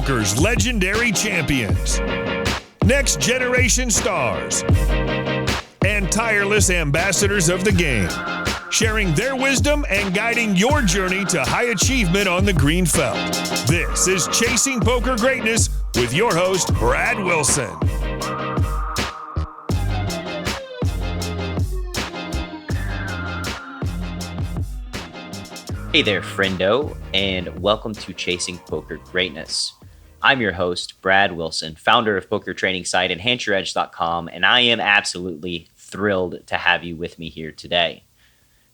poker's legendary champions, next generation stars, and tireless ambassadors of the game, sharing their wisdom and guiding your journey to high achievement on the green felt. This is Chasing Poker Greatness with your host, Brad Wilson. Hey there, friendo, and welcome to Chasing Poker Greatness. I'm your host, Brad Wilson, founder of poker training site EnhanceYourEdge.com, and I am absolutely thrilled to have you with me here today.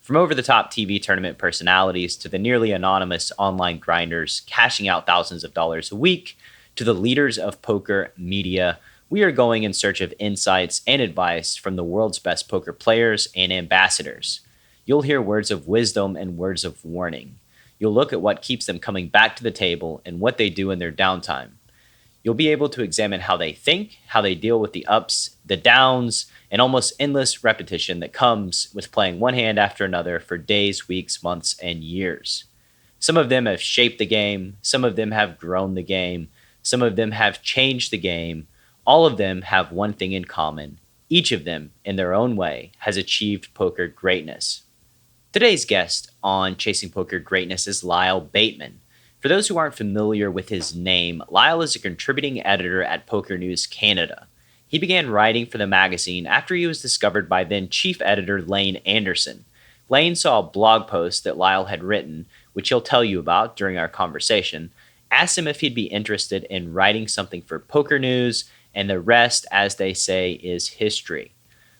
From over-the-top TV tournament personalities to the nearly anonymous online grinders cashing out thousands of dollars a week to the leaders of poker media, we are going in search of insights and advice from the world's best poker players and ambassadors. You'll hear words of wisdom and words of warning. You'll look at what keeps them coming back to the table and what they do in their downtime. You'll be able to examine how they think, how they deal with the ups, the downs, and almost endless repetition that comes with playing one hand after another for days, weeks, months, and years. Some of them have shaped the game. Some of them have grown the game. Some of them have changed the game. All of them have one thing in common. Each of them, in their own way, has achieved poker greatness. Today's guest on Chasing Poker Greatness is Lyle Bateman. For those who aren't familiar with his name, Lyle is a contributing editor at PokerNews Canada. He began writing for the magazine after he was discovered by then chief editor Lane Anderson. Lane saw a blog post that Lyle had written, which he'll tell you about during our conversation, asked him if he'd be interested in writing something for PokerNews, and the rest, as they say, is history.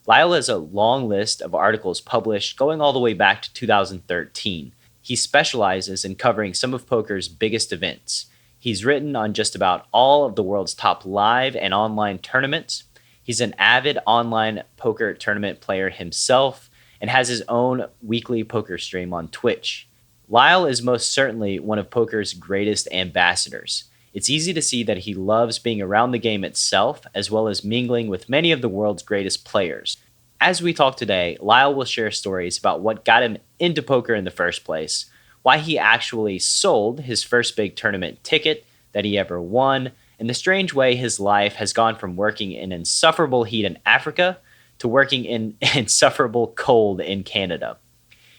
Lyle has a long list of articles published going all the way back to 2013. He specializes in covering some of poker's biggest events. He's written on just about all of the world's top live and online tournaments. He's an avid online poker tournament player himself and has his own weekly poker stream on Twitch. Lyle is most certainly one of poker's greatest ambassadors. It's easy to see that he loves being around the game itself, as well as mingling with many of the world's greatest players. As we talk today, Lyle will share stories about what got him into poker in the first place, why he actually sold his first big tournament ticket that he ever won, and the strange way his life has gone from working in insufferable heat in Africa to working in insufferable cold in Canada.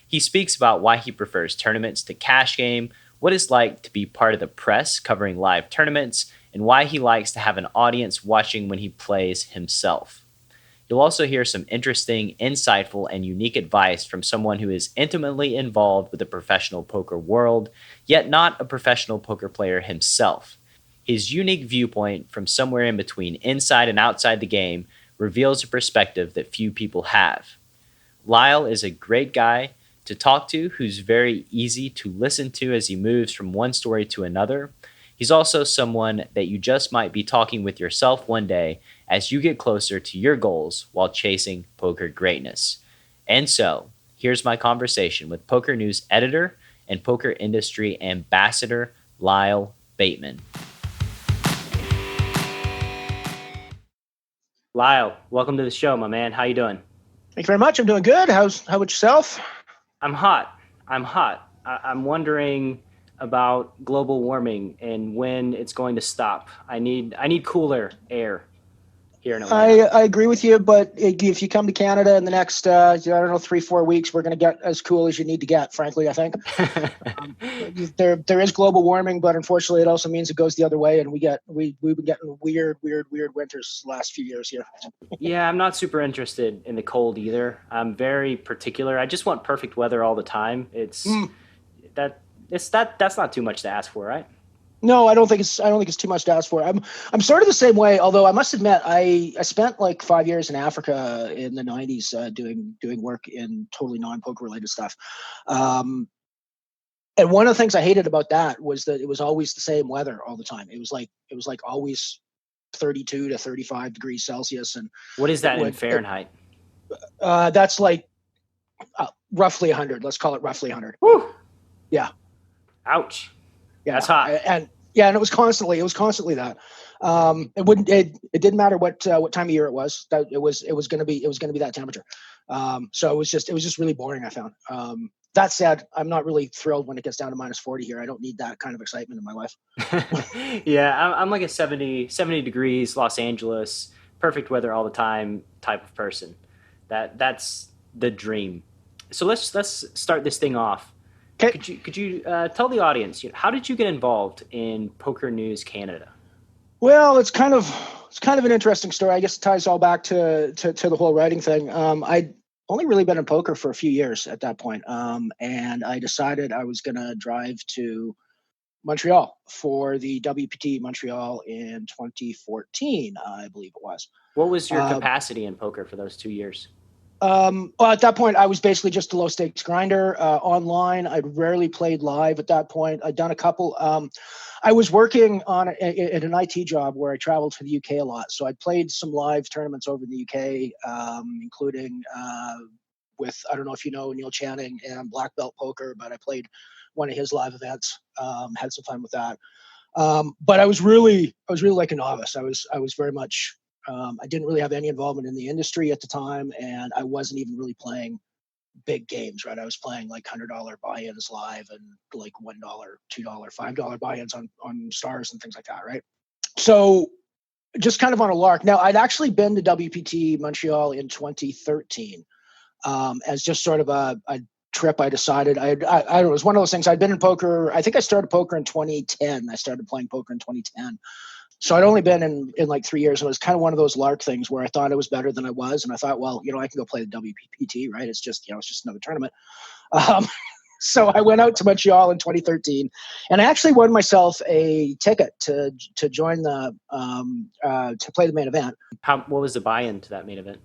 He speaks about why he prefers tournaments to cash game, what it's like to be part of the press covering live tournaments, and why he likes to have an audience watching when he plays himself. You'll also hear some interesting, insightful, and unique advice from someone who is intimately involved with the professional poker world, yet not a professional poker player himself. His unique viewpoint from somewhere in between inside and outside the game reveals a perspective that few people have. Lyle is a great guy to talk to, who's very easy to listen to as he moves from one story to another. He's also someone that you just might be talking with yourself one day as you get closer to your goals while chasing poker greatness. And so, here's my conversation with Poker News editor and poker industry ambassador, Lyle Bateman. Lyle, welcome to the show, my man. How you doing? Thank you very much. I'm doing good. How about yourself? I'm hot. I'm wondering about global warming and when it's going to stop. I need cooler air here in Atlanta. I agree with you, but if you come to Canada in the next, 3-4 weeks, we're going to get as cool as you need to get, frankly, I think. There is global warming, but unfortunately it also means it goes the other way, and we've been getting weird winters the last few years here. Yeah, I'm not super interested in the cold either. I'm very particular. I just want perfect weather all the time. That's not too much to ask for, right? No, I don't think it's too much to ask for. I'm sort of the same way, although I must admit I spent like 5 years in Africa in the 90s doing work in totally non-poker related stuff. And one of the things I hated about that was that it was always the same weather all the time. It was like always 32 to 35 degrees Celsius. And what is that in Fahrenheit? That's like roughly 100. Let's call it roughly 100. Woo! Yeah. Ouch. Yeah. That's hot. And it was constantly that. It didn't matter what time of year it was. That it was going to be that temperature. So it was just really boring, I found. That said, I'm not really thrilled when it gets down to -40 here. I don't need that kind of excitement in my life. Yeah, I'm like a 70 degrees, Los Angeles, perfect weather all the time type of person. That's the dream. So let's start this thing off. Okay. Could you tell the audience, how did you get involved in Poker News Canada? Well, it's kind of an interesting story. I guess it ties all back to the whole writing thing. I'd only really been in poker for a few years at that point, and I decided I was going to drive to Montreal for the WPT Montreal in 2014, I believe it was. What was your capacity in poker for those 2 years? Well, at that point, I was basically just a low stakes grinder online. I'd rarely played live at that point. I'd done a couple. I was working on an IT job where I traveled to the UK a lot. So I played some live tournaments over in the UK, including with, I don't know if you know, Neil Channing and Black Belt Poker, but I played one of his live events, had some fun with that. But I was really like a novice. I was very much, I didn't really have any involvement in the industry at the time, and I wasn't even really playing big games, right? I was playing like $100 buy-ins live and like $1, $2, $5 buy-ins on stars and things like that, right? So just kind of on a lark. Now, I'd actually been to WPT Montreal in 2013 as just sort of a trip. I decided I don't know, it was one of those things. I'd been in poker. I think I started poker in 2010. I started playing poker in 2010. So I'd only been in like 3 years. It was kind of one of those lark things where I thought I was better than I was. And I thought, well, I can go play the WPT, right? It's just, it's just another tournament. So I went out to Montreal in 2013, and I actually won myself a ticket to join to play the main event. What was the buy-in to that main event?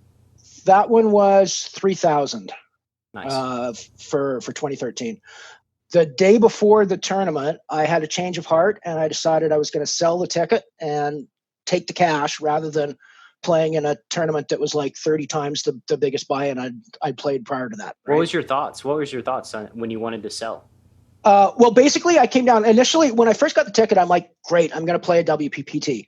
That one was 3,000. Nice. For 2013. The day before the tournament, I had a change of heart, and I decided I was going to sell the ticket and take the cash rather than playing in a tournament that was like 30 times the biggest buy-in I'd played prior to that. Right? What was your thoughts? What was your thoughts on when you wanted to sell? Well, basically, I came down initially when I first got the ticket. I'm like, great, I'm going to play a WPPT.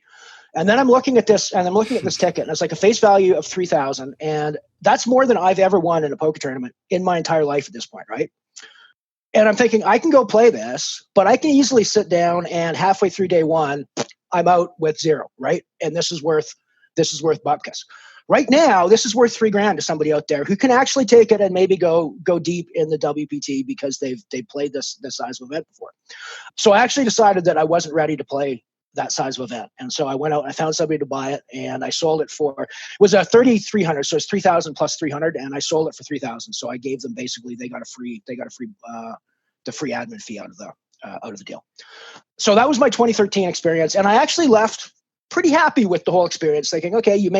And then I'm looking at this ticket, and it's like a face value of 3,000, and that's more than I've ever won in a poker tournament in my entire life at this point, right? And I'm thinking, I can go play this, but I can easily sit down and halfway through day one, I'm out with zero, right? And this is worth bupkis. Right now, this is worth $3,000 to somebody out there who can actually take it and maybe go deep in the WPT because they've played this size of event before. So I actually decided that I wasn't ready to play that size of event. And so I went out and I found somebody to buy it, and I sold it for, it was a 3,300. So it's 3,000 plus 300. And I sold it for 3,000. So I gave them, basically, the free admin fee out of the deal. So that was my 2013 experience. And I actually left pretty happy with the whole experience, thinking, okay, you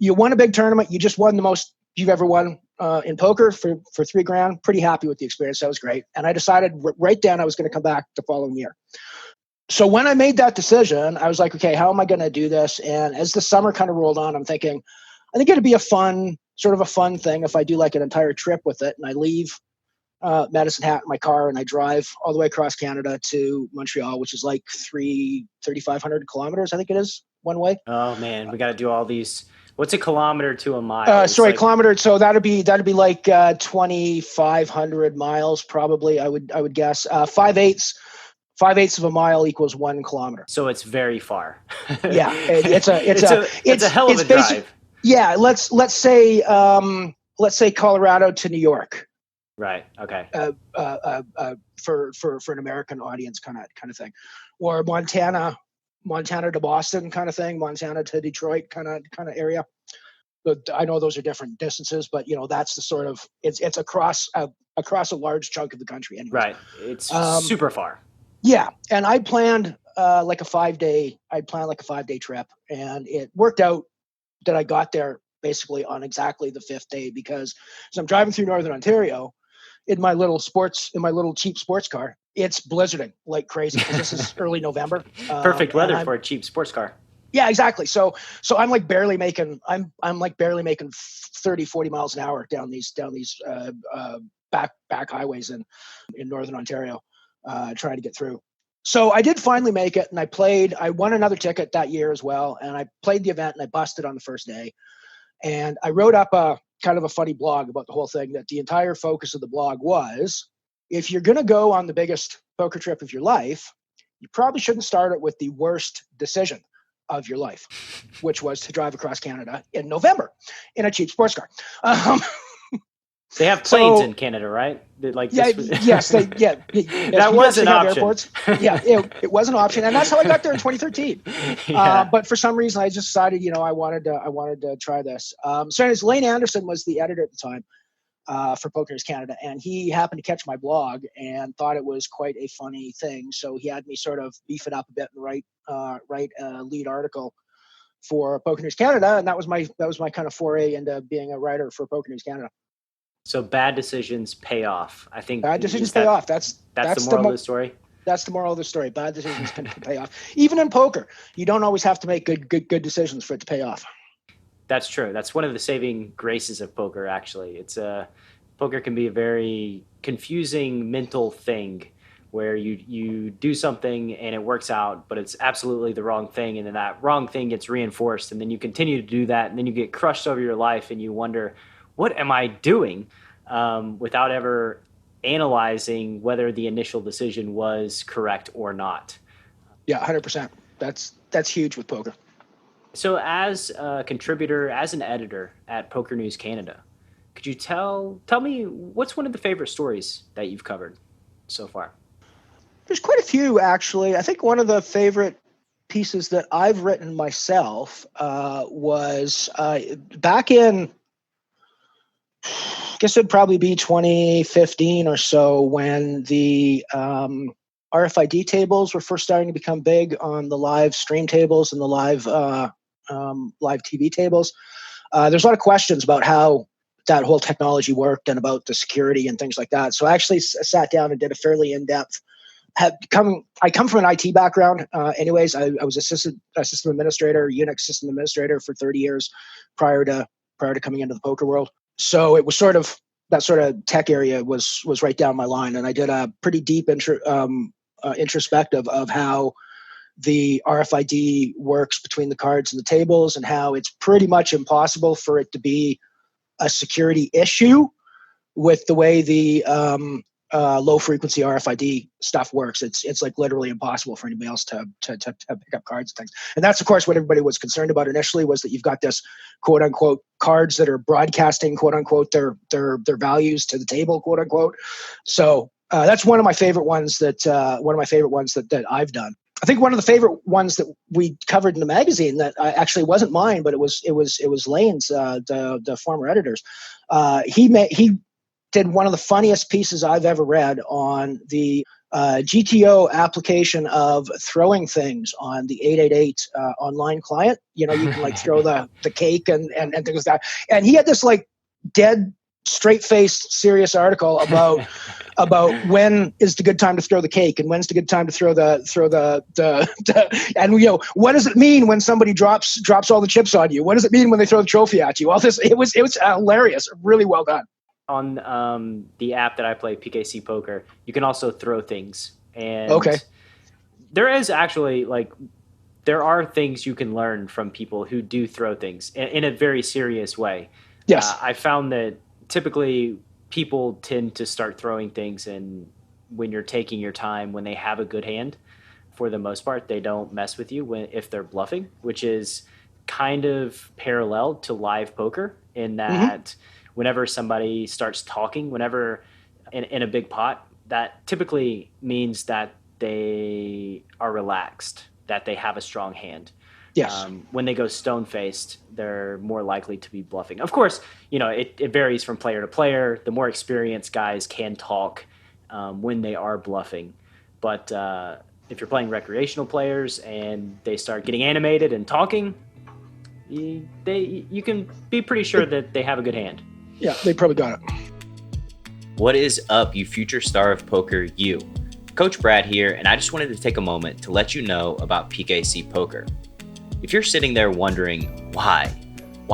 won a big tournament. You just won the most you've ever won in poker for $3,000. Pretty happy with the experience. That was great. And I decided right then I was going to come back the following year. So when I made that decision, I was like, okay, how am I going to do this? And as the summer kind of rolled on, I'm thinking, I think it'd be a fun thing if I do like an entire trip with it. And I leave Medicine Hat in my car, and I drive all the way across Canada to Montreal, which is like 3,500 kilometers, I think it is, one way. Oh man, we got to do all these. What's a kilometer to a mile? Kilometer. So that'd be like 2,500 miles, probably. I would guess 5/8 of a mile equals 1 kilometer. So it's very far. Yeah, it's a hell of a drive. Yeah, let's say Colorado to New York. Right. Okay. For an American audience, kind of thing, or Montana to Boston, kind of thing. Montana to Detroit, kind of area. But I know those are different distances, but that's the sort of it's across a large chunk of the country. Anyways. Right. It's super far. Yeah, and I planned like a 5-day trip, and it worked out that I got there basically on exactly the 5th day, because as I'm driving through Northern Ontario in my little cheap sports car, it's blizzarding like crazy because this is early November. Perfect weather for a cheap sports car. Yeah, exactly. So I'm like barely making 30, 40 miles an hour down these back highways in Northern Ontario, trying to get through. So I did finally make it, and I won another ticket that year as well, and I played the event, and I busted on the first day. And I wrote up a kind of a funny blog about the whole thing, that the entire focus of the blog was, if you're going to go on the biggest poker trip of your life, you probably shouldn't start it with the worst decision of your life, which was to drive across Canada in November in a cheap sports car. They have planes in Canada, right? Yes, that was an option. Airports. Yeah, it was an option, and that's how I got there in 2013. Yeah. But for some reason, I just decided, I wanted to try this. So anyways, Lane Anderson was the editor at the time for PokerNews Canada, and he happened to catch my blog and thought it was quite a funny thing. So he had me sort of beef it up a bit and write a lead article for PokerNews Canada, and that was my kind of foray into being a writer for PokerNews Canada. So bad decisions pay off. I think bad decisions pay off. That's the moral of the story. That's the moral of the story. Bad decisions can pay off. Even in poker, you don't always have to make good decisions for it to pay off. That's true. That's one of the saving graces of poker, actually. It's poker can be a very confusing mental thing where you do something and it works out, but it's absolutely the wrong thing, and then that wrong thing gets reinforced, and then you continue to do that, and then you get crushed over your life, and you wonder, what am I doing, without ever analyzing whether the initial decision was correct or not. Yeah, 100%. That's huge with poker. So as a contributor, as an editor at PokerNews Canada, could you tell me what's one of the favorite stories that you've covered so far? There's quite a few, actually. I think one of the favorite pieces that I've written myself was back in, I guess it'd probably be 2015 or so, when the RFID tables were first starting to become big on the live stream tables and the live TV tables. There's a lot of questions about how that whole technology worked and about the security and things like that. So I actually sat down and did a fairly in-depth. I come from an IT background. Anyways, I was a system administrator, Unix system administrator for 30 years prior to coming into the poker world. So it was sort of that sort of tech area was right down my line, and I did a pretty deep introspective of how the RFID works between the cards and the tables, and how it's pretty much impossible for it to be a security issue with the way the low frequency RFID stuff works. It's like literally impossible for anybody else to pick up cards and things. And that's of course what everybody was concerned about initially, was that you've got this quote unquote cards that are broadcasting quote unquote their values to the table, quote unquote. So that's one of my favorite ones that I've done. I think one of the favorite ones that we covered in the magazine that actually wasn't mine, but it was Lane's, the former editors. He did one of the funniest pieces I've ever read on the GTO application of throwing things on the 888 online client. You can like throw the cake and things like that. And he had this like dead straight-faced serious article about when is the good time to throw the cake and when's the good time to throw the and what does it mean when somebody drops all the chips on you? What does it mean when they throw the trophy at you? All this, it was hilarious, really well done. On the app that I play, PKC Poker, you can also throw things. And okay, there is actually there are things you can learn from people who do throw things in a very serious way. Yes. I found that typically people tend to start throwing things, and when you're taking your time, when they have a good hand, for the most part, they don't mess with you if they're bluffing, which is kind of parallel to live poker in that whenever somebody starts talking, whenever in a big pot, that typically means that they are relaxed, that they have a strong hand. Yes. When they go stone-faced, they're more likely to be bluffing. Of course, it varies from player to player. The more experienced guys can talk when they are bluffing. But if you're playing recreational players and they start getting animated and talking, you can be pretty sure that they have a good hand. Yeah, they probably got it. What is up, you future star of poker, you? Coach Brad here, and I just wanted to take a moment to let you know about PKC Poker. If you're sitting there wondering, why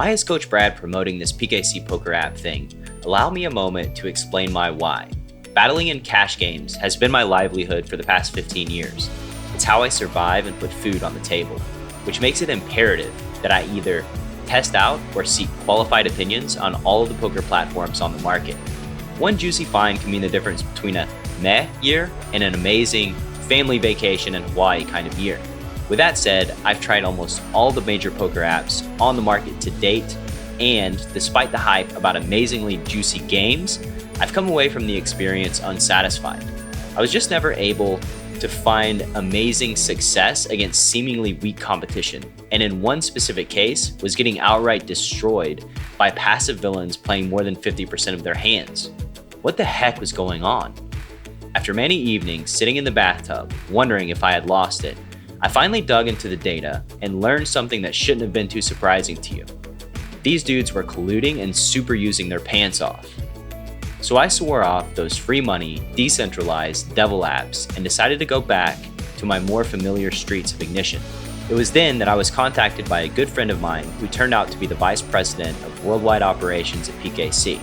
is Coach Brad promoting this PKC Poker app thing? Allow me a moment to explain my why. Battling in cash games has been my livelihood for the past 15 years. It's how I survive and put food on the table, which makes it imperative that I either test out or seek qualified opinions on all of the poker platforms on the market. One juicy find can mean the difference between a meh year and an amazing family vacation in Hawaii kind of year. With that said, I've tried almost all the major poker apps on the market to date, and despite the hype about amazingly juicy games, I've come away from the experience unsatisfied. I was just never able to find amazing success against seemingly weak competition, and in one specific case, was getting outright destroyed by passive villains playing more than 50% of their hands. What the heck was going on? After many evenings sitting in the bathtub, wondering if I had lost it, I finally dug into the data and learned something that shouldn't have been too surprising to you. These dudes were colluding and super using their pants off. So I swore off those free money, decentralized devil apps and decided to go back to my more familiar streets of ignition. It was then that I was contacted by a good friend of mine who turned out to be the vice president of worldwide operations at PKC.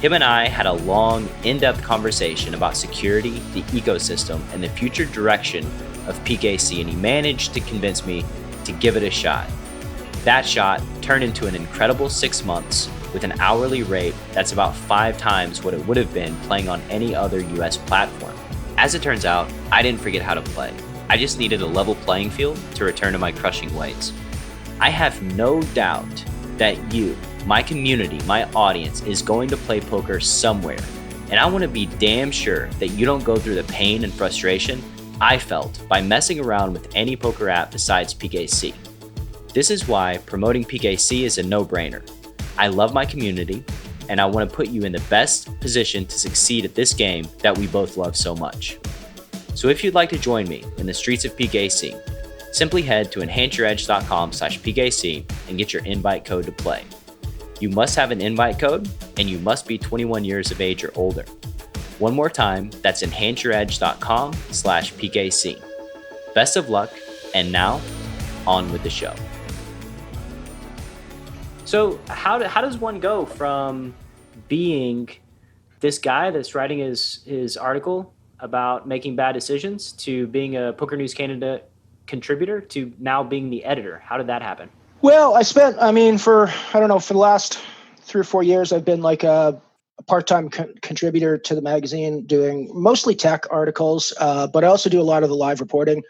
Him and I had a long, in-depth conversation about security, the ecosystem, and the future direction of PKC, and he managed to convince me to give it a shot. That shot turned into an incredible 6 months with an hourly rate that's about 5 times what it would have been playing on any other US platform. As it turns out, I didn't forget how to play. I just needed a level playing field to return to my crushing ways. I have no doubt that you, my community, my audience, is going to play poker somewhere, and I want to be damn sure that you don't go through the pain and frustration I felt by messing around with any poker app besides PKC. This is why promoting PKC is a no-brainer. I love my community, and I want to put you in the best position to succeed at this game that we both love so much. So if you'd like to join me in the streets of PKC, simply head to enhanceyouredge.com/PKC and get your invite code to play. You must have an invite code, and you must be 21 years of age or older. One more time, that's enhanceyouredge.com/PKC. Best of luck, and now, on with the show. So how does one go from being this guy that's writing his article about making bad decisions to being a PokerNews Canada contributor to now being the editor? How did that happen? Well, for the last 3 or 4 years, I've been like a part-time contributor to the magazine, doing mostly tech articles, but I also do a lot of the live reporting.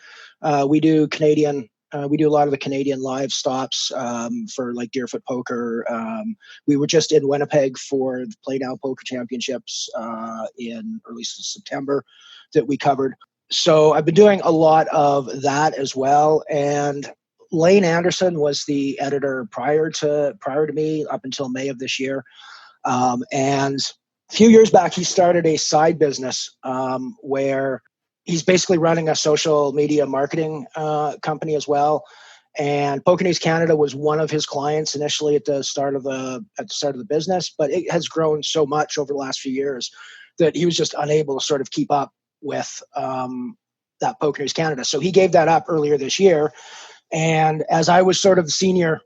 We do a lot of the Canadian live stops for like Deerfoot Poker. We were just in Winnipeg for the Play Now Poker Championships in early September that we covered. So I've been doing a lot of that as well. And Lane Anderson was the editor prior to me up until May of this year. And a few years back, he started a side business where he's basically running a social media marketing company as well. And PokerNews Canada was one of his clients initially at the start of the business, but it has grown so much over the last few years that he was just unable to sort of keep up with that PokerNews Canada. So he gave that up earlier this year. And as I was sort of the senior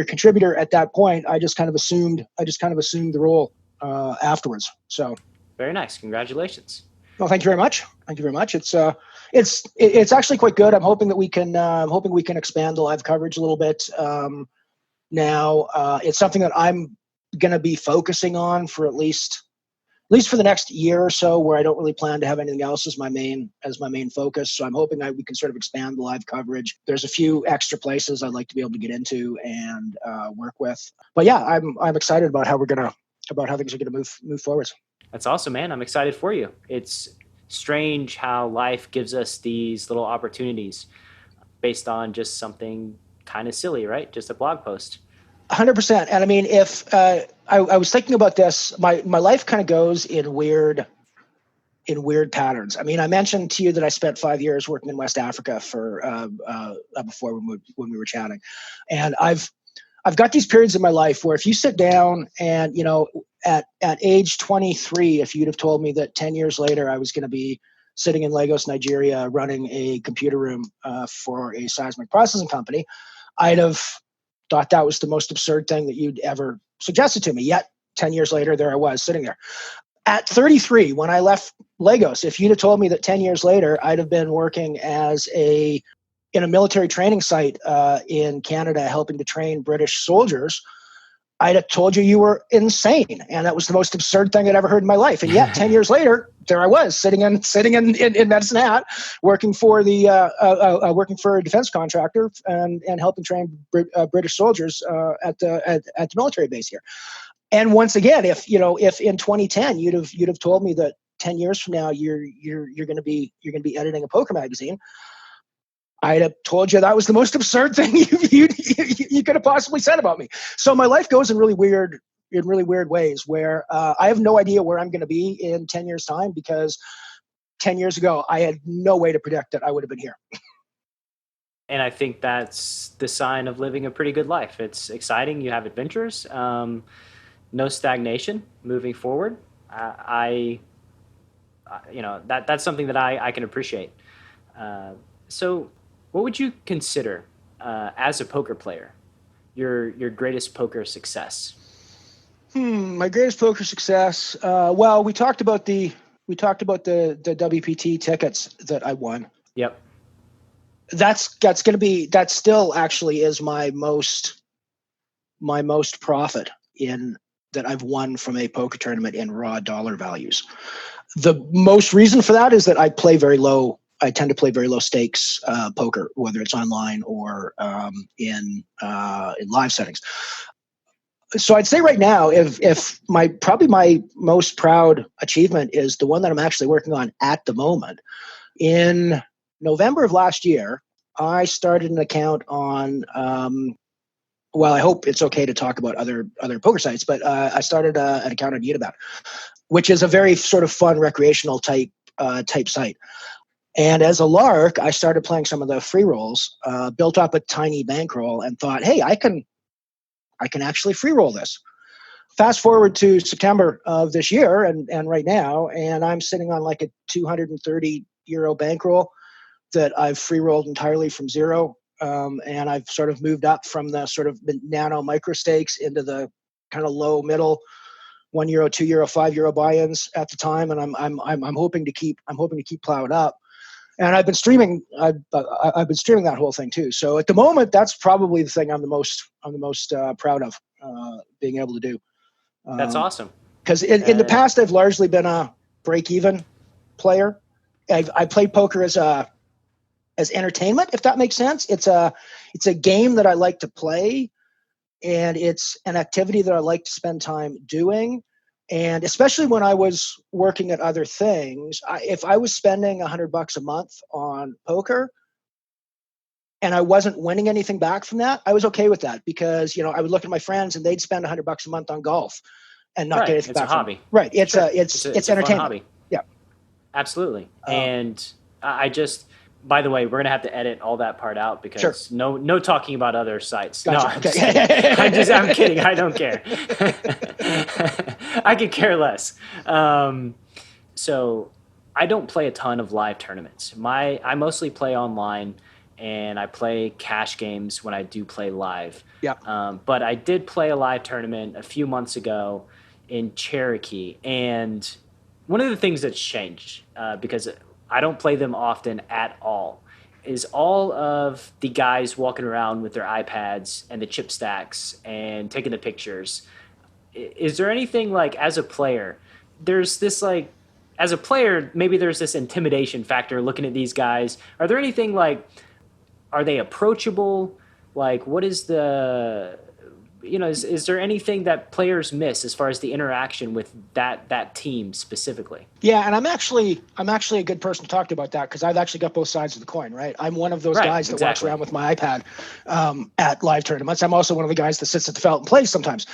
contributor at that point, I just kind of assumed the role afterwards. So very nice. Congratulations. Well, thank you very much. It's actually quite good. I'm hoping that we can expand the live coverage a little bit. Now it's something that I'm going to be focusing on for at least for the next year or so, where I don't really plan to have anything else as my main focus. So I'm hoping we can sort of expand the live coverage. There's a few extra places I'd like to be able to get into and work with. But yeah, I'm excited about how things are gonna move forward. That's awesome, man. I'm excited for you. It's strange how life gives us these little opportunities based on just something kind of silly, right? Just a blog post. 100%. And I mean, if I was thinking about this, my life kind of goes in weird patterns. I mean, I mentioned to you that I spent 5 years working in West Africa for before when we were chatting, and I've got these periods in my life where if you sit down and, you know, at age 23, if you'd have told me that 10 years later I was going to be sitting in Lagos, Nigeria, running a computer room for a seismic processing company, I'd have thought that was the most absurd thing that you'd ever suggested to me. Yet 10 years later, there I was sitting there. At 33, when I left Lagos, if you'd have told me that 10 years later, I'd have been working in a military training site in Canada, helping to train British soldiers, I'd have told you were insane, and that was the most absurd thing I'd ever heard in my life. And yet, 10 years later, there I was sitting in Medicine Hat, working for a defense contractor and helping train British soldiers at the military base here. And once again, if in 2010 you'd have told me that 10 years from now you're going to be editing a poker magazine, I'd have told you that was the most absurd thing you could have possibly said about me. So my life goes in really weird ways where I have no idea where I'm going to be in 10 years' time, because 10 years ago, I had no way to predict that I would have been here. And I think that's the sign of living a pretty good life. It's exciting. You have adventures, no stagnation, moving forward. That's something that I can appreciate. So what would you consider as a poker player your greatest poker success? My greatest poker success. Well, we talked about the WPT tickets that I won. Yep. That's still actually is my most profit in that I've won from a poker tournament in raw dollar values. The most reason for that is that I tend to play very low stakes poker, whether it's online or in live settings. So I'd say right now, if my most proud achievement is the one that I'm actually working on at the moment. In November of last year, I started an account on. Well, I hope it's okay to talk about other poker sites, but I started an account on Untitled, which is a very sort of fun recreational type site. And as a lark, I started playing some of the free rolls, built up a tiny bankroll, and thought, hey, I can actually free roll this. Fast forward to September of this year and right now, and I'm sitting on like a €230 bankroll that I've free rolled entirely from zero. And I've sort of moved up from the sort of nano micro stakes into the kind of low middle €1, €2, €5 buy-ins at the time. And I'm hoping to keep plowing up. And I've been streaming. I've been streaming that whole thing too. So at the moment, that's probably the thing I'm the most proud of being able to do. That's awesome. Because in the past, I've largely been a break-even player. I played poker as entertainment, if that makes sense. It's a game that I like to play, and it's an activity that I like to spend time doing. And especially when I was working at other things, if I was spending $100 a month on poker and I wasn't winning anything back from that, I was okay with that, because I would look at my friends and they'd spend $100 a month on golf and not get anything back. It's a hobby. Right. It's entertainment. Fun hobby. Yeah. Absolutely. And by the way, we're going to have to edit all that part out, because sure. no talking about other sites. Gotcha. No, I'm kidding. I don't care. I could care less. So I don't play a ton of live tournaments. I mostly play online, and I play cash games when I do play live. Yeah. But I did play a live tournament a few months ago in Cherokee. And one of the things that's changed, because I don't play them often at all, is all of the guys walking around with their iPads and the chip stacks and taking the pictures. Is there anything, like, as a player, there's this, like, as a player, maybe there's this intimidation factor looking at these guys. Are there anything, like, are they approachable? Like, what is the, is there anything that players miss as far as the interaction with that team specifically? Yeah, and I'm actually a good person to talk to about that, because I've actually got both sides of the coin, right? I'm one of those guys that walks around with my iPad at live tournaments. I'm also one of the guys that sits at the felt and plays sometimes.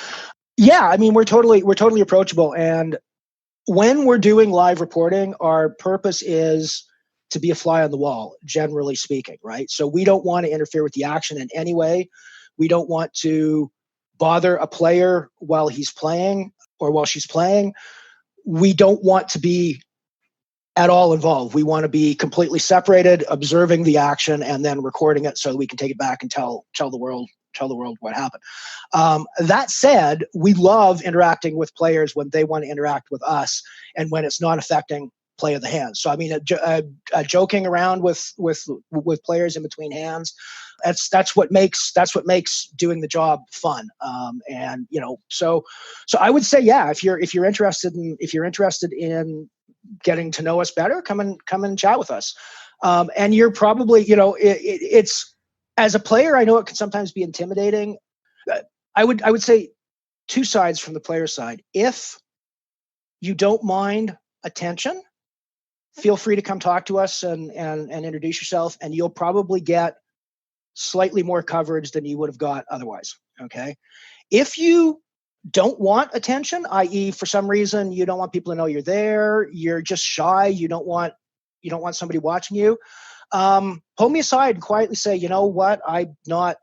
Yeah, I mean, we're totally approachable, and when we're doing live reporting, our purpose is to be a fly on the wall, generally speaking, right? So we don't want to interfere with the action in any way. We don't want to bother a player while he's playing or while she's playing. We don't want to be at all involved. We want to be completely separated, observing the action and then recording it so we can take it back and tell the world tell the world what happened. That said, we love interacting with players when they want to interact with us, and when it's not affecting play of the hands. So I mean, joking around with players in between hands, that's what makes doing the job fun. And so I would say, yeah, if you're interested in getting to know us better, come and chat with us. And you're probably, it's, as a player, I know it can sometimes be intimidating. I would say two sides from the player side. If you don't mind attention, feel free to come talk to us and introduce yourself, and you'll probably get slightly more coverage than you would have got otherwise. Okay. If you don't want attention, i.e. for some reason you don't want people to know you're there, you're just shy, you don't want somebody watching you, pull me aside and quietly say, you know what, I'm a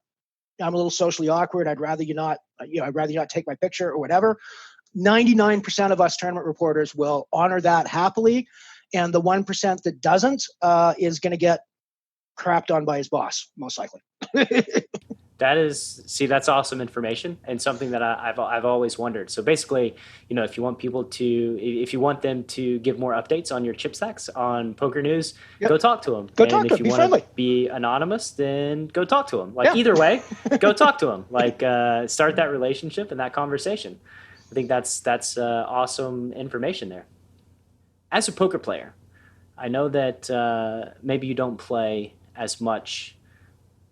little socially awkward. I'd rather you not take my picture or whatever. 99% of us tournament reporters will honor that happily. And the 1% that doesn't is going to get crapped on by his boss, most likely. That's awesome information, and something that I've always wondered. So basically, if you want them to give more updates on your chip stacks on Poker News, yep, go talk to them. If you want to be anonymous, then go talk to them. Either way, go talk to them. Start that relationship and that conversation. I think that's awesome information there. As a poker player, I know that maybe you don't play as much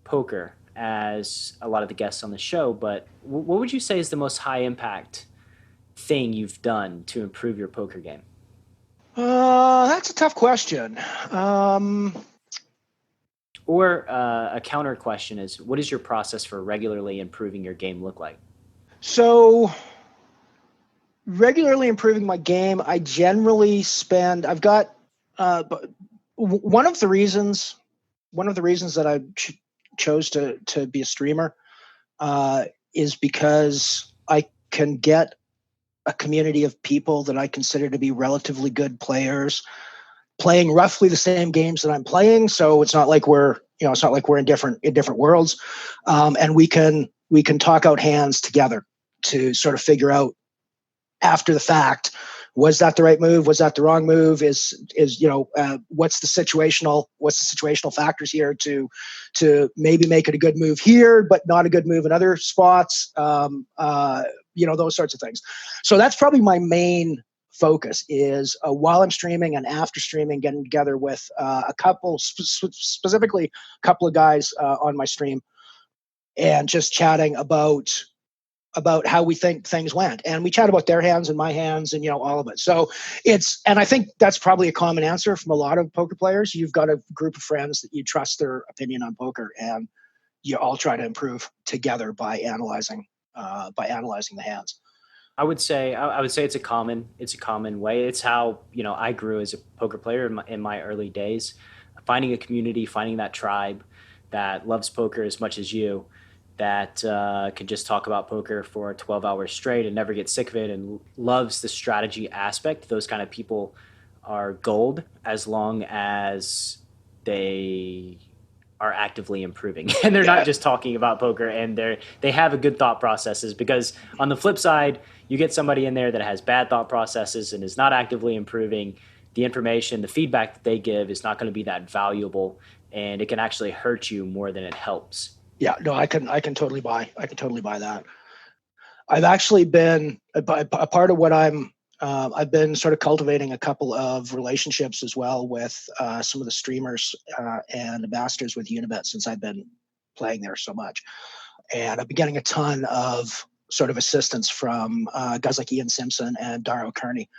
poker as a lot of the guests on the show, but what would you say is the most high impact thing you've done to improve your poker game? That's a tough question. Or a counter question is, what does your process for regularly improving your game look like? So regularly improving my game, I generally I've got one of the reasons that I chose to be a streamer is because I can get a community of people that I consider to be relatively good players playing roughly the same games that I'm playing. So it's not like we're in different worlds. And we can talk out hands together to sort of figure out after the fact, was that the right move? Was that the wrong move? What's the situational factors here to maybe make it a good move here, but not a good move in other spots? Those sorts of things. So that's probably my main focus is while I'm streaming and after streaming, getting together with specifically a couple of guys on my stream and just chatting about how we think things went. And we chat about their hands and my hands and, all of it. So and I think that's probably a common answer from a lot of poker players. You've got a group of friends that you trust their opinion on poker, and you all try to improve together by analyzing the hands. I would say it's a common way. It's how, I grew as a poker player in my early days, finding a community, finding that tribe that loves poker as much as you, that can just talk about poker for 12 hours straight and never get sick of it and loves the strategy aspect. Those kind of people are gold as long as they are actively improving and they're not just talking about poker, and they have a good thought processes. Because on the flip side, you get somebody in there that has bad thought processes and is not actively improving. The information, the feedback that they give is not going to be that valuable, and it can actually hurt you more than it helps. Yeah, no, I can totally buy that. I've actually been a part of what I've been sort of cultivating a couple of relationships as well with some of the streamers and ambassadors with Unibet since I've been playing there so much. And I've been getting a ton of sort of assistance from guys like Ian Simpson and Dario Kearney,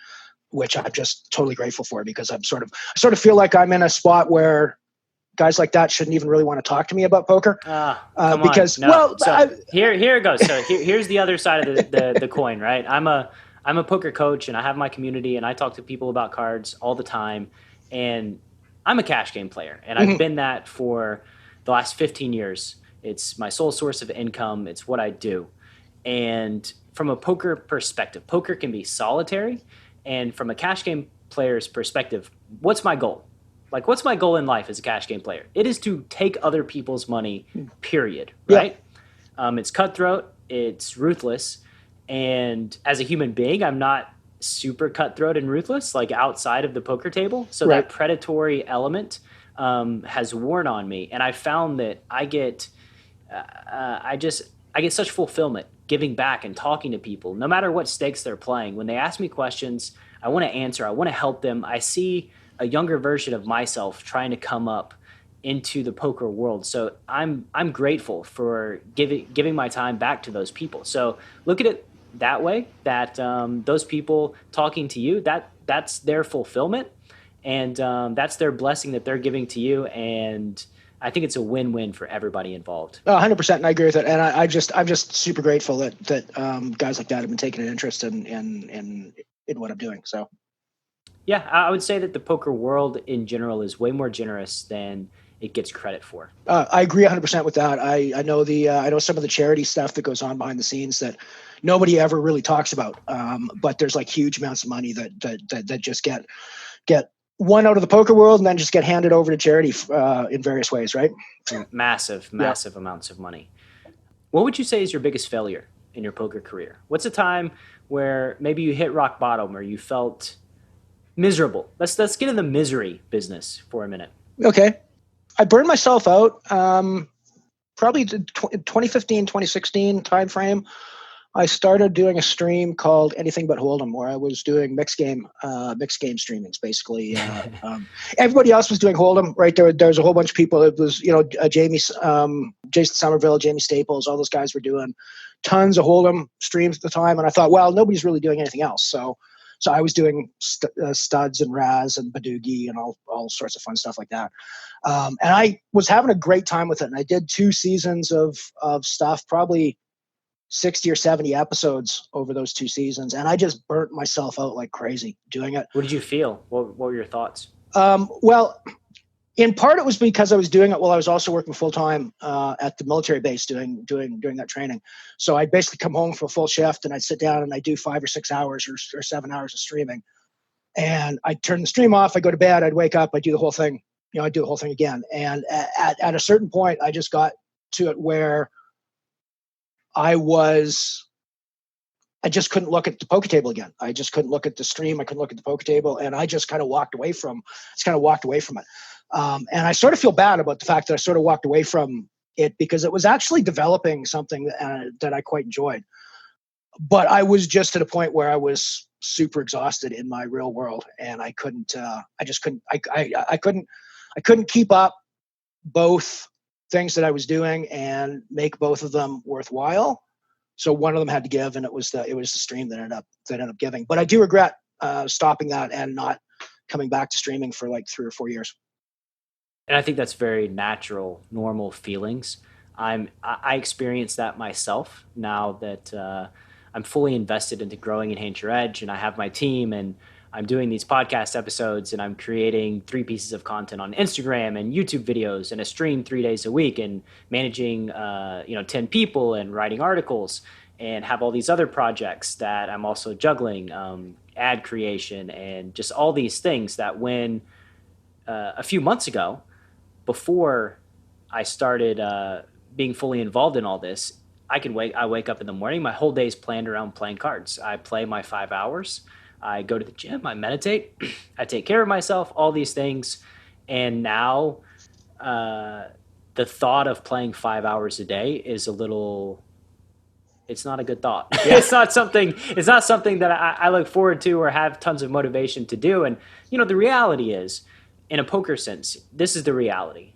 which I'm just totally grateful for, because I sort of feel like I'm in a spot where guys like that shouldn't even really want to talk to me about poker. Because on. No. Well, so here it goes. So here's the other side of the coin, right? I'm a poker coach, and I have my community, and I talk to people about cards all the time, and I'm a cash game player, and I've been that for the last 15 years. It's my sole source of income. It's what I do. And from a poker perspective, poker can be solitary, and from a cash game player's perspective, what's my goal? What's my goal in life as a cash game player? It is to take other people's money, period, right? Yeah. It's cutthroat, it's ruthless, and as a human being, I'm not super cutthroat and ruthless, like outside of the poker table. So Right. that predatory element has worn on me, and I found that I get such fulfillment giving back and talking to people, no matter what stakes they're playing. When they ask me questions, I want to answer. I want to help them. I see a younger version of myself trying to come up into the poker world. So I'm grateful for giving my time back to those people. So look at it that way. That those people talking to you, that's their fulfillment, and that's their blessing that they're giving to you. And I think it's a win-win for everybody involved. 100%, and I agree with it. And I'm just super grateful that guys like that have been taking an interest in what I'm doing. So, yeah, I would say that the poker world in general is way more generous than it gets credit for. I agree 100% with that. I know I know some of the charity stuff that goes on behind the scenes that nobody ever really talks about. But there's like huge amounts of money that just get one out of the poker world and then just get handed over to charity in various ways, right? Massive amounts of money. What would you say is your biggest failure in your poker career? What's a time where maybe you hit rock bottom or you felt miserable? Let's get in the misery business for a minute. Okay. I burned myself out probably 2015, 2016 timeframe. I started doing a stream called Anything But Hold'em, where I was doing mixed game streamings. Basically, everybody else was doing Hold'em, right? There was a whole bunch of people. It was Jason Somerville, Jamie Staples, all those guys were doing tons of Hold'em streams at the time, and I thought, well, nobody's really doing anything else, so I was doing studs and Raz and Badoogie and all sorts of fun stuff like that. And I was having a great time with it. And I did 2 seasons of stuff, probably 60 or 70 episodes over those 2 seasons. And I just burnt myself out like crazy doing it. What did you feel? What were your thoughts? Well, in part, it was because I was doing it while I was also working full time at the military base doing that training. So I'd basically come home for a full shift and I'd sit down and I'd do 5 or 6 hours or 7 hours of streaming. And I'd turn the stream off. I'd go to bed. I'd wake up. I'd do the whole thing. I'd do the whole thing again. And at a certain point, I just got to it where I just couldn't look at the poker table again. I just couldn't look at the stream. I couldn't look at the poker table, and I just kind of walked away from it. And I sort of feel bad about the fact that I sort of walked away from it because it was actually developing something that I quite enjoyed. But I was just at a point where I was super exhausted in my real world, and I couldn't keep up both things that I was doing and make both of them worthwhile. So one of them had to give, and it was the stream that ended up giving. But I do regret stopping that and not coming back to streaming for like 3 or 4 years. And I think that's very natural, normal feelings. I experience that myself now that I'm fully invested into growing Enhance Your Edge, and I have my team, and I'm doing these podcast episodes, and I'm creating 3 pieces of content on Instagram and YouTube videos and a stream 3 days a week, and managing 10 people and writing articles, and have all these other projects that I'm also juggling, ad creation, and just all these things that when a few months ago, before I started being fully involved in all this, I wake up in the morning, my whole day is planned around playing cards. I play my 5 hours. I go to the gym, I meditate, I take care of myself, all these things. And now the thought of playing 5 hours a day is it's not a good thought. Yeah. It's not something that I look forward to or have tons of motivation to do. And, the reality is, in a poker sense, this is the reality.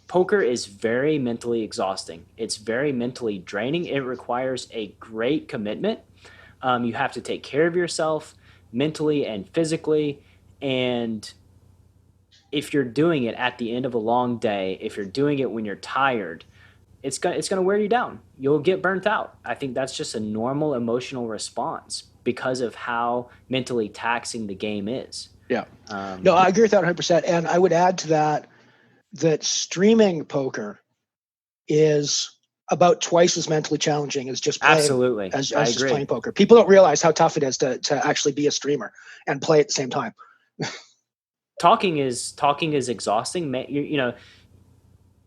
Poker is very mentally exhausting. It's very mentally draining. It requires a great commitment. You have to take care of yourself mentally and physically. And if you're doing it at the end of a long day, if you're doing it when you're tired, it's going to wear you down. You'll get burnt out. I think that's just a normal emotional response because of how mentally taxing the game is. Yeah. No, I agree with that 100%. And I would add to that streaming poker is about twice as mentally challenging as just playing, absolutely as just playing poker. People don't realize how tough it is to actually be a streamer and play at the same time. Talking is exhausting.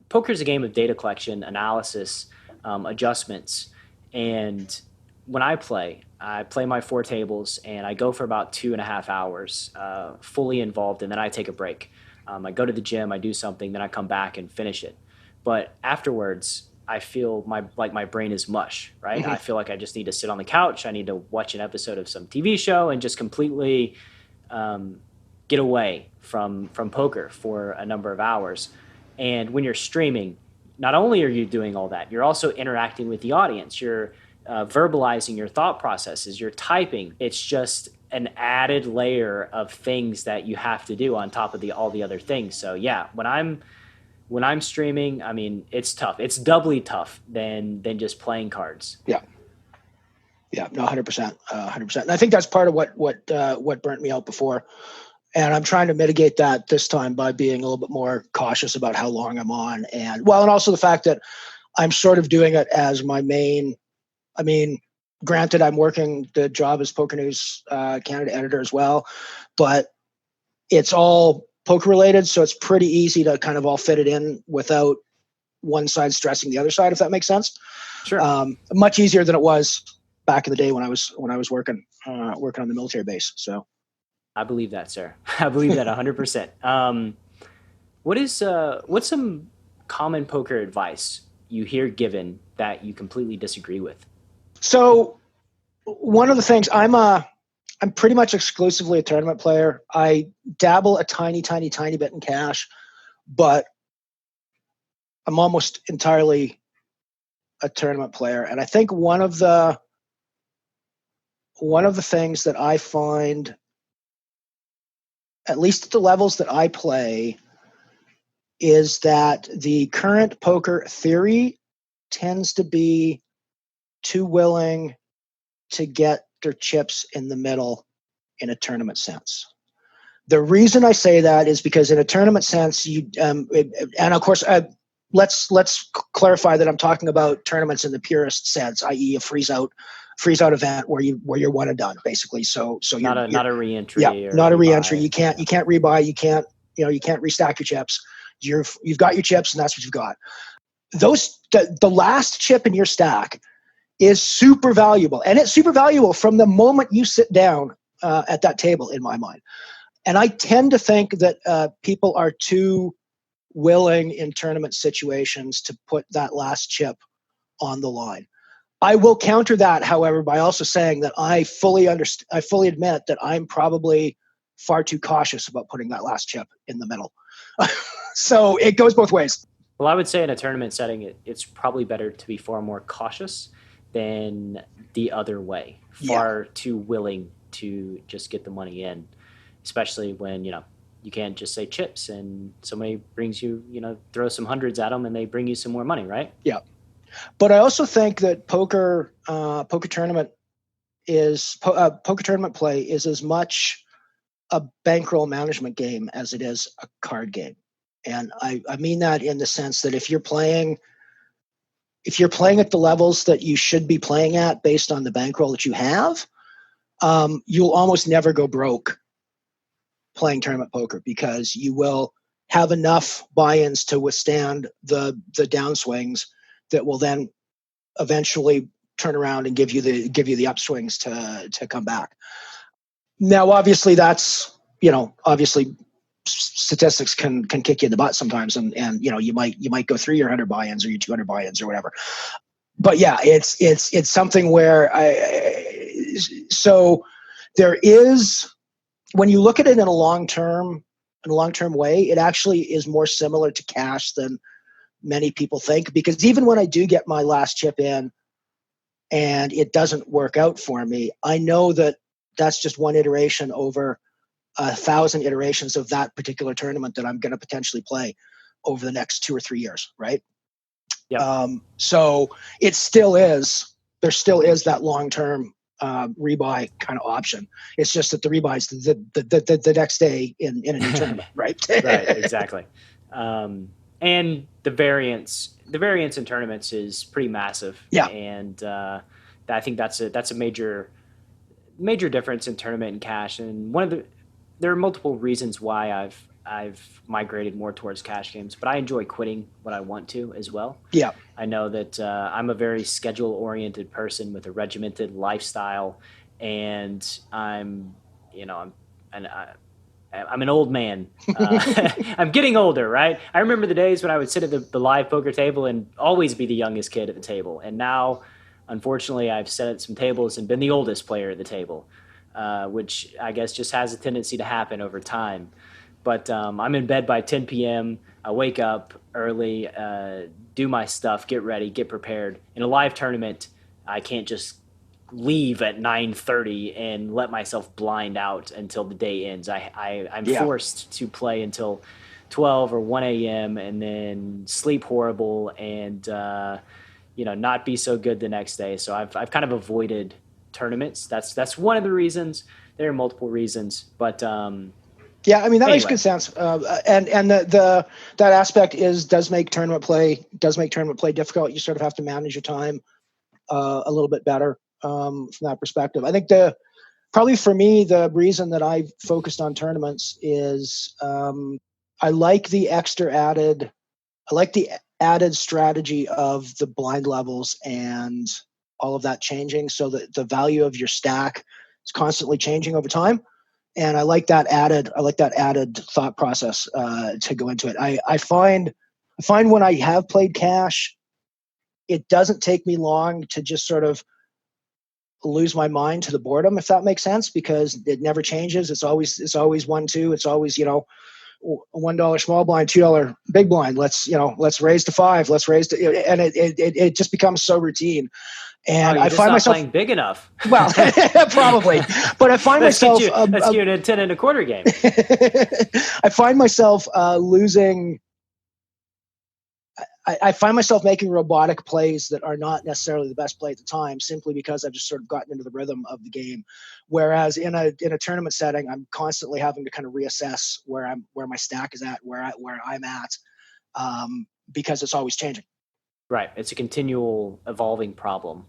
Poker is a game of data collection, analysis, adjustments. And when I play my 4 tables and I go for about 2.5 hours, fully involved, and then I take a break. I go to the gym, I do something, then I come back and finish it. But afterwards, I feel my brain is mush, right? I feel like I just need to sit on the couch. I need to watch an episode of some TV show and just completely get away from poker for a number of hours. And when you're streaming, not only are you doing all that, you're also interacting with the audience. You're verbalizing your thought processes. You're typing. It's just an added layer of things that you have to do on top of all the other things. So yeah, when I'm streaming, I mean, it's tough. It's doubly tough than just playing cards. Yeah. Yeah, no, 100%, 100%. And I think that's part of what burnt me out before. And I'm trying to mitigate that this time by being a little bit more cautious about how long I'm on. And also the fact that I'm sort of doing it as my main, I mean, granted, I'm working the job as PokerNews Canada editor as well, but it's all poker related. So it's pretty easy to kind of all fit it in without one side stressing the other side, if that makes sense. Sure. Much easier than it was back in the day when I was working on the military base. So I believe that, sir. I believe that 100%. What's some common poker advice you hear given that you completely disagree with? So one of the things, I'm pretty much exclusively a tournament player. I dabble a tiny bit in cash, but I'm almost entirely a tournament player. And I think one of the things that I find, at least at the levels that I play, is that the current poker theory tends to be too willing to get their chips in the middle in a tournament sense. The reason I say that is because in a tournament sense, and of course, let's clarify that I'm talking about tournaments in the purest sense, i.e., a freeze out event where you're one and done, basically. So not a reentry. Yeah, not a reentry. You can't rebuy. You can't restack your chips. You've got your chips, and that's what you've got. The last chip in your stack is super valuable, and it's super valuable from the moment you sit down at that table, in my mind. And I tend to think that people are too willing in tournament situations to put that last chip on the line. I will counter that, however, by also saying that I fully admit that I'm probably far too cautious about putting that last chip in the middle. So it goes both ways. Well, I would say in a tournament setting, it's probably better to be far more cautious than the other way. Far too willing to just get the money in, especially when, you can't just say chips and somebody brings you, throw some hundreds at them and they bring you some more money, right? Yeah. But I also think that poker tournament play is as much a bankroll management game as it is a card game. And I mean that in the sense that if you're playing at the levels that you should be playing at based on the bankroll that you have, you'll almost never go broke playing tournament poker, because you will have enough buy-ins to withstand the downswings that will then eventually turn around and give you the upswings to come back. Now, obviously, that's statistics can kick you in the butt sometimes, and you might go through your 100 buy-ins or your 200 buy-ins or whatever. But yeah, it's something where so there is, when you look at it in a long-term way, it actually is more similar to cash than many people think, because even when I do get my last chip in and it doesn't work out for me, I know that that's just one iteration over 1,000 iterations of that particular tournament that I'm going to potentially play over the next 2 or 3 years, right? Yeah. So there still is that long-term rebuy kind of option. It's just that the rebuy's the next day in a new tournament, right? Right, exactly. And the variance in tournaments is pretty massive. Yeah. And I think that's a major difference in tournament and cash. And there are multiple reasons why I've migrated more towards cash games, but I enjoy quitting when I want to as well. Yeah. I know that I'm a very schedule-oriented person with a regimented lifestyle, and I'm, you know, I'm an old man. I'm getting older, right? I remember the days when I would sit at the live poker table and always be the youngest kid at the table. And now, unfortunately, I've sat at some tables and been the oldest player at the table, which I guess just has a tendency to happen over time. But I'm in bed by 10 p.m. I wake up early, do my stuff, get ready, get prepared. In a live tournament, I can't just leave at 9:30 and let myself blind out until the day ends. I'm forced to play until 12 or 1 a.m. and then sleep horrible and not be so good the next day. So I've kind of avoided tournaments. That's one of the reasons. There are multiple reasons, but yeah, I mean that makes good sense. And that aspect does make tournament play difficult. You sort of have to manage your time a little bit better from that perspective. I think probably for me the reason that I focused on tournaments is I like the added strategy of the blind levels and all of that changing, so that the value of your stack is constantly changing over time. And I like that added thought process to go into it. I find when I have played cash, it doesn't take me long to just sort of lose my mind to the boredom, if that makes sense, because it never changes. It's always 1-2. It's always, $1 small blind, $2 big blind. Let's raise to 5. Let's raise to, and it just becomes so routine. And I find myself playing big enough. Well, probably, but I find myself let's get you a 10 and a quarter game. I find myself losing. I find myself making robotic plays that are not necessarily the best play at the time, simply because I've just sort of gotten into the rhythm of the game. Whereas in a tournament setting, I'm constantly having to kind of reassess where my stack is at, where I'm at, because it's always changing. Right, it's a continual evolving problem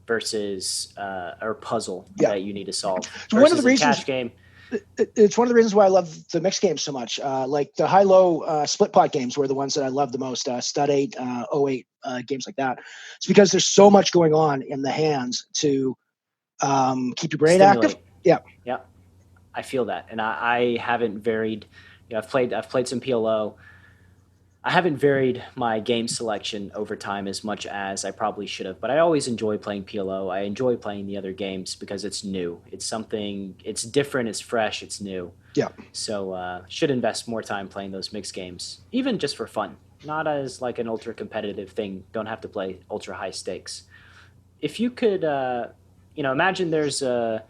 versus or puzzle that you need to solve. One of the reasons cash game. It's one of the reasons why I love the mixed games so much. Like the high-low split pot games were the ones that I love the most. Stud 8, 08 games like that. It's because there's so much going on in the hands to keep your brain active. Yeah. I feel that, and I haven't varied. I've played some PLO. I haven't varied my game selection over time as much as I probably should have, but I always enjoy playing PLO. I enjoy playing the other games because it's new. It's something, it's different, it's fresh, it's new. Yeah. So should invest more time playing those mixed games, even just for fun, not as like an ultra competitive thing. Don't have to play ultra high stakes. If you could, imagine there's a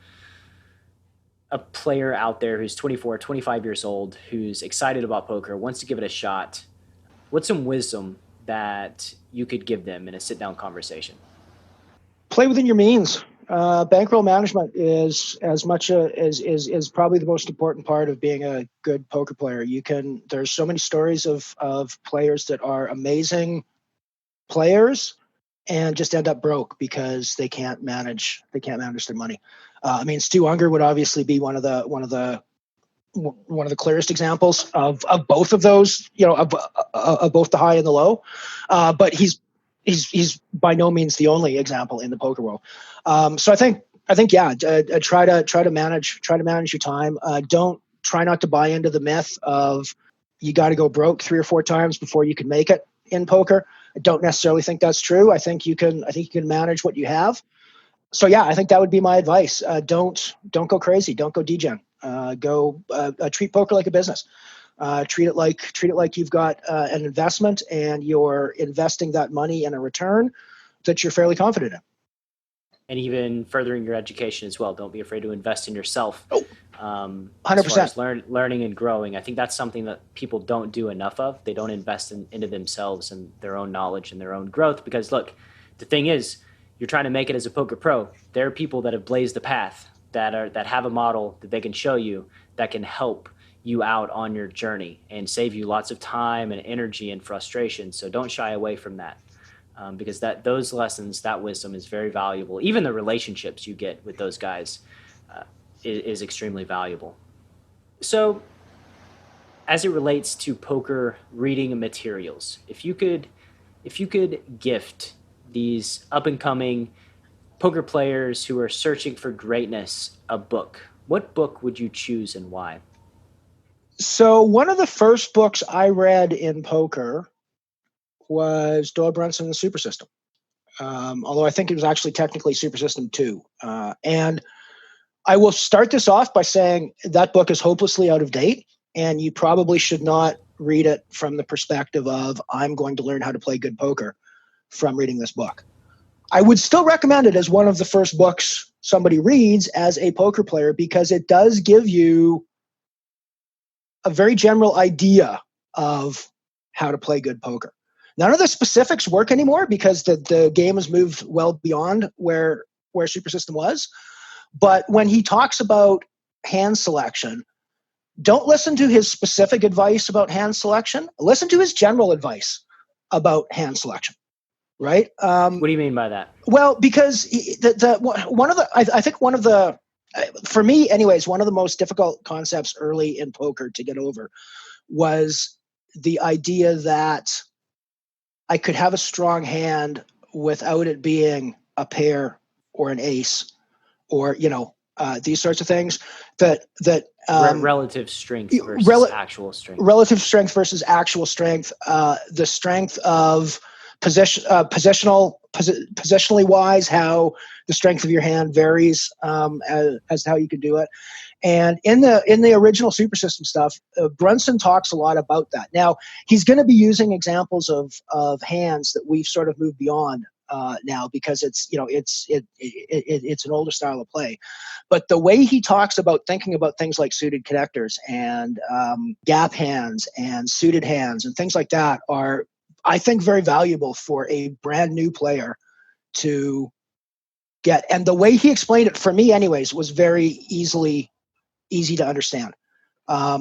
player out there who's 24, 25 years old, who's excited about poker, wants to give it a shot. What's some wisdom that you could give them in a sit-down conversation? Play within your means. Bankroll management is is probably the most important part of being a good poker player. There's so many stories of players that are amazing players and just end up broke because they can't manage their money. Stu Unger would obviously be one of the clearest examples of both of those, of both the high and the low. But he's by no means the only example in the poker world. So I think try to manage your time. Don't try not to buy into the myth of you got to go broke 3 or 4 times before you can make it in poker. I don't necessarily think that's true. I think you can manage what you have. So yeah, I think that would be my advice. Don't go crazy. Don't go degen. Treat poker like a business. Treat it like you've got an investment, and you're investing that money in a return that you're fairly confident in. And even furthering your education as well. Don't be afraid to invest in yourself. 100%. As far as learning and growing. I think that's something that people don't do enough of. They don't invest into themselves and their own knowledge and their own growth. Because look, the thing is, you're trying to make it as a poker pro. There are people that have blazed the path, that have a model that they can show you that can help you out on your journey and save you lots of time and energy and frustration. So don't shy away from that, because those lessons, that wisdom is very valuable. Even the relationships you get with those guys is extremely valuable. So as it relates to poker reading materials, if you could gift these up and coming poker players who are searching for greatness a book, what book would you choose and why? So one of the first books I read in poker was Doyle Brunson and the Super System. Although I think it was actually technically Super System 2. And I will start this off by saying that book is hopelessly out of date, and you probably should not read it from the perspective of, I'm going to learn how to play good poker from reading this book. I would still recommend it as one of the first books somebody reads as a poker player, because it does give you a very general idea of how to play good poker. None of the specifics work anymore because the game has moved well beyond where Super System was. But when he talks about hand selection, don't listen to his specific advice about hand selection. Listen to his general advice about hand selection. Right? What do you mean by that? Well, because I think one of the, for me anyways, one of the most difficult concepts early in poker to get over was the idea that I could have a strong hand without it being a pair or an ace or, these sorts of things that Relative strength versus actual strength. Relative strength versus actual strength. The strength of positionally wise, how the strength of your hand varies as to how you can do it. And in the original Super System stuff, Brunson talks a lot about that. Now he's going to be using examples of hands that we've sort of moved beyond now, because it's an older style of play. But the way he talks about thinking about things like suited connectors and gap hands and suited hands and things like that are, I think, very valuable for a brand new player to get. And the way he explained it, for me anyways, was very easy to understand.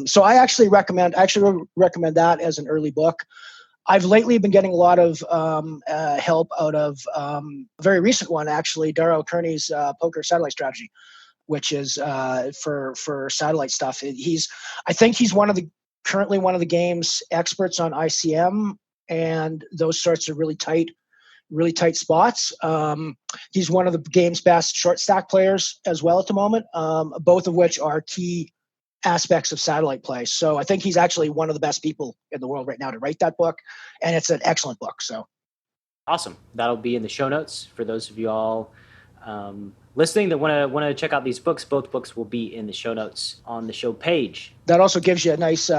So I actually recommend that as an early book. I've lately been getting a lot of help out of a very recent one, actually, Darryl Kearney's Poker Satellite Strategy, which is for satellite stuff. I think he's currently one of the game's experts on ICM and those sorts of really tight spots. He's one of the game's best short stack players as well at the moment, both of which are key aspects of satellite play. So I think he's actually one of the best people in the world right now to write that book, and it's an excellent book. So awesome. That'll be in the show notes for those of you all listening that want to check out these books. Both books will be in the show notes on the show page. That also gives you a nice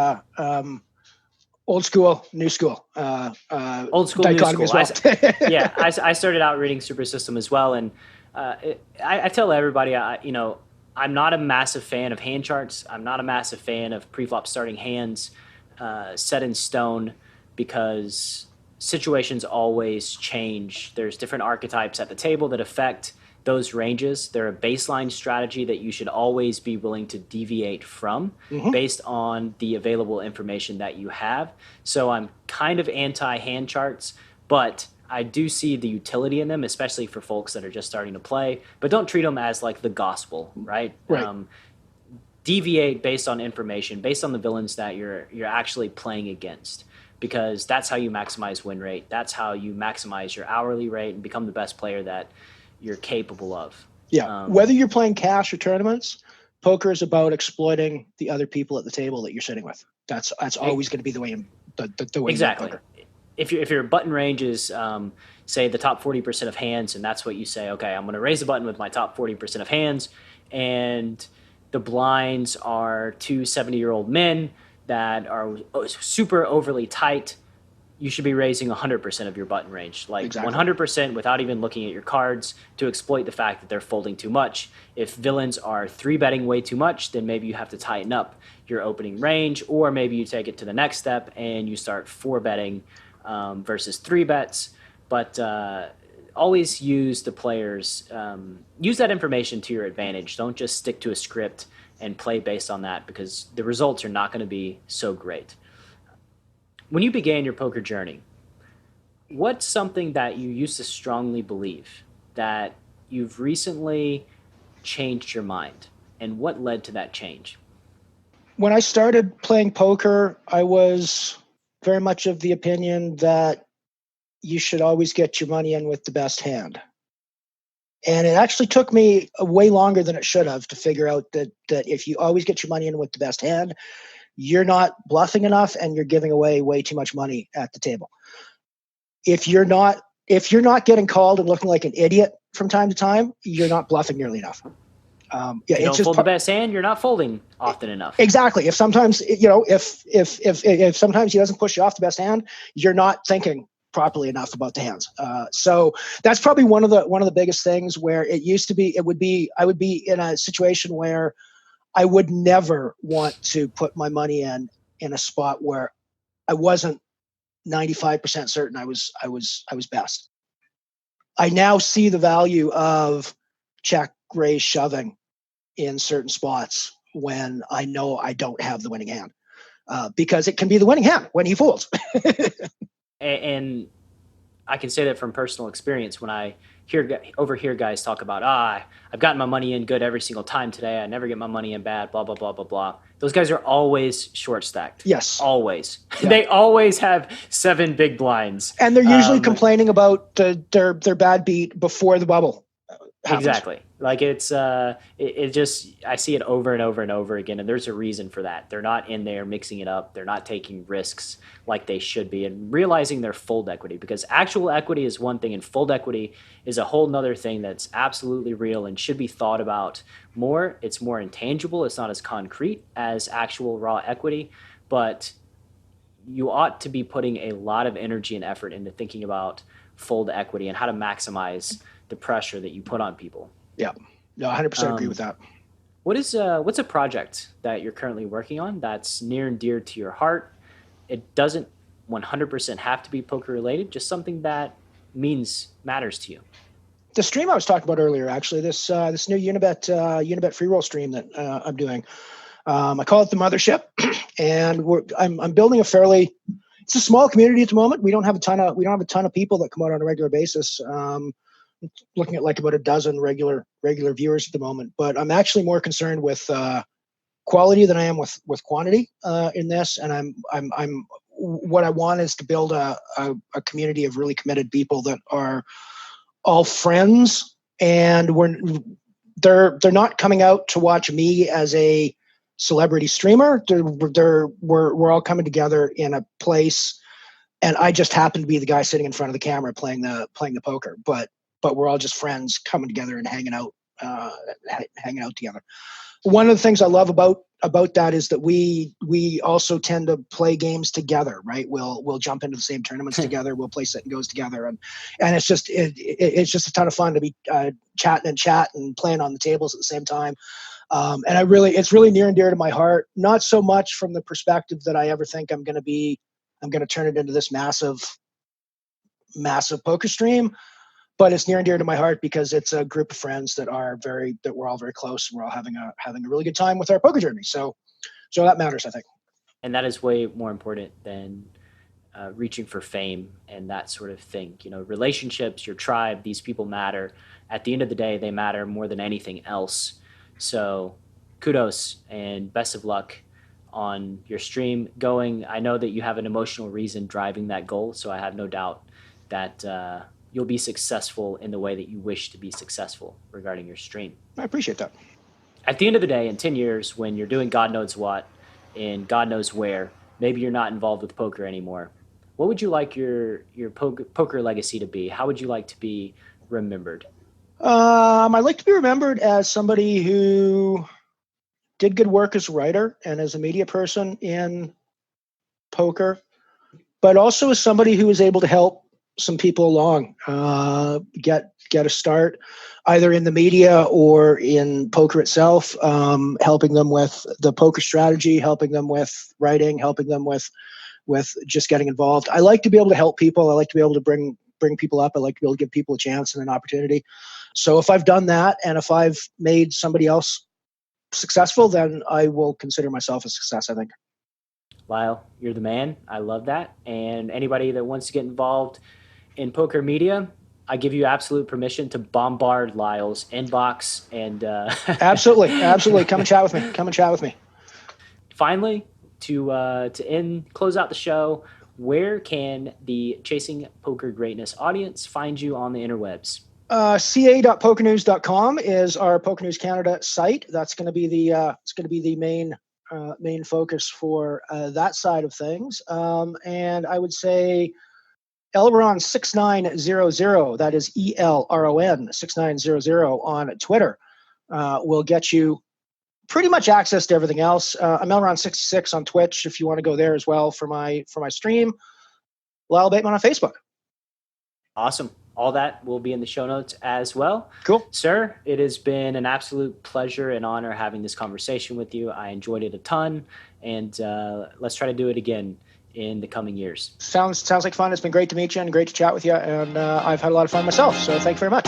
old school, new school. Old school, new school. As well. I started out reading Super System as well, and I tell everybody, I'm not a massive fan of hand charts. I'm not a massive fan of pre-flop starting hands set in stone, because situations always change. There's different archetypes at the table that affect those ranges. They're a baseline strategy that you should always be willing to deviate from based on the available information that you have. So I'm kind of anti-hand charts, but I do see the utility in them, especially for folks that are just starting to play. But don't treat them as like the gospel, right? Deviate based on information, based on the villains that you're actually playing against, because that's how you maximize win rate. That's how you maximize your hourly rate and become the best player that you're capable of. Yeah. Whether you're playing cash or tournaments, poker is about exploiting the other people at the table that you're sitting with. That's always going to be the way. The way exactly. Poker. If your button range is say the top 40% of hands, and that's what you say, okay, I'm going to raise the button with my top 40% of hands, and the blinds are two 70-year-old men that are super overly tight, you should be raising 100% of your button range, like exactly. 100% without even looking at your cards, to exploit the fact that they're folding too much. If villains are 3-betting way too much, then maybe you have to tighten up your opening range, or maybe you take it to the next step and you start 4-betting versus 3 bets. But always use the players, use that information to your advantage. Don't just stick to a script and play based on that, because the results are not going to be so great. When you began your poker journey, what's something that you used to strongly believe that you've recently changed your mind, and what led to that change? When I started playing poker, I was very much of the opinion that you should always get your money in with the best hand. And it actually took me way longer than it should have to figure out that if you always get your money in with the best hand, you're not bluffing enough and you're giving away way too much money at the table. If you're not getting called and looking like an idiot from time to time, you're not bluffing nearly enough. If you don't fold the best hand, you're not folding often enough. Exactly. If sometimes, if sometimes he doesn't push you off the best hand, you're not thinking properly enough about the hands. So that's probably one of the biggest things where I would be in a situation where I would never want to put my money in a spot where I wasn't 95% certain I was best. I now see the value of check, raise, shoving in certain spots when I know I don't have the winning hand, because it can be the winning hand when he folds. And I can say that from personal experience when I overhear guys talk about, I've gotten my money in good every single time today. I never get my money in bad, blah, blah, blah, blah, blah. Those guys are always short stacked. Yes. Always. Yeah. They always have 7 big blinds. And they're usually complaining about their bad beat before the bubble happens. Exactly. Like it just, I see it over and over and over again. And there's a reason for that. They're not in there mixing it up. They're not taking risks like they should be and realizing their fold equity, because actual equity is one thing and fold equity is a whole nother thing that's absolutely real and should be thought about more. It's more intangible. It's not as concrete as actual raw equity, but you ought to be putting a lot of energy and effort into thinking about fold equity and how to maximize the pressure that you put on people. Yeah, no, 100% agree with that. What's a project that you're currently working on that's near and dear to your heart? It doesn't 100% have to be poker related, just something that matters to you. The stream I was talking about earlier, actually, this new Unibet free roll stream that I'm doing. I call it the Mothership, and I'm building it's a small community at the moment. We don't have a ton of people that come out on a regular basis. Looking at like about a dozen regular viewers at the moment, but I'm actually more concerned with quality than I am with quantity in this. And I'm what I want is to build a community of really committed people that are all friends, and they're not coming out to watch me as a celebrity streamer. We're all coming together in a place, and I just happen to be the guy sitting in front of the camera playing the poker, but we're all just friends coming together and hanging out together. One of the things I love about that is that we also tend to play games together, right? We'll jump into the same tournaments together. We'll play sit and goes together, and it's just a ton of fun to be chatting and playing on the tables at the same time. And it's really near and dear to my heart. Not so much from the perspective that I ever think I'm going to turn it into this massive poker stream. But it's near and dear to my heart because it's a group of friends that we're all very close, and we're all having a really good time with our poker journey. So that matters, I think. And that is way more important than reaching for fame and that sort of thing. Relationships, your tribe, these people matter. At the end of the day, they matter more than anything else. So kudos and best of luck on your stream going. I know that you have an emotional reason driving that goal, so I have no doubt that you'll be successful in the way that you wish to be successful regarding your stream. I appreciate that. At the end of the day, in 10 years, when you're doing God knows what and God knows where, maybe you're not involved with poker anymore, what would you like your poker legacy to be? How would you like to be remembered? I'd like to be remembered as somebody who did good work as a writer and as a media person in poker, but also as somebody who was able to help some people along, get a start either in the media or in poker itself, helping them with the poker strategy, helping them with writing, helping them with just getting involved. I like to be able to help people. I like to be able to bring people up. I like to be able to give people a chance and an opportunity. So if I've done that and if I've made somebody else successful, then I will consider myself a success, I think. Lyle, you're the man. I love that. And anybody that wants to get involved in poker media, I give you absolute permission to bombard Lyle's inbox and absolutely. Come and chat with me. finally, to close out the show, where can the Chasing Poker Greatness audience find you on the interwebs? ca.pokernews.com is our PokerNews Canada site. That's going to be the main focus for that side of things. And I would say Elron 6900, that is ELRON 6900 on Twitter, will get you pretty much access to everything else. I'm Elron 66 on Twitch if you want to go there as well for my stream. Lyle Bateman on Facebook. Awesome. All that will be in the show notes as well. Cool. Sir, it has been an absolute pleasure and honor having this conversation with you. I enjoyed it a ton, and let's try to do it again in the coming years. Sounds like fun. It's been great to meet you and great to chat with you, and I've had a lot of fun myself, so thank you very much.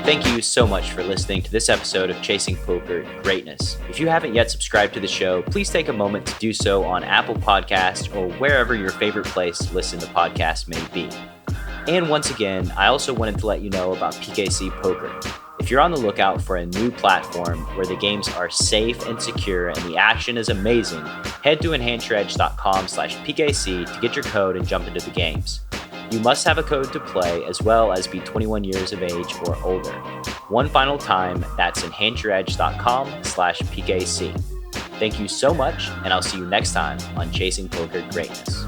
Thank you so much for listening to this episode of Chasing Poker Greatness. If you haven't yet subscribed to the show, please take a moment to do so on Apple Podcasts or wherever your favorite place to listen to podcasts may be. And once again, I also wanted to let you know about PKC Poker. If you're on the lookout for a new platform where the games are safe and secure and the action is amazing, head to enhanceyoredge.com/PKC to get your code and jump into the games. You must have a code to play as well as be 21 years of age or older. One final time, that's enhanceyoredge.com/PKC. Thank you so much, and I'll see you next time on Chasing Poker Greatness.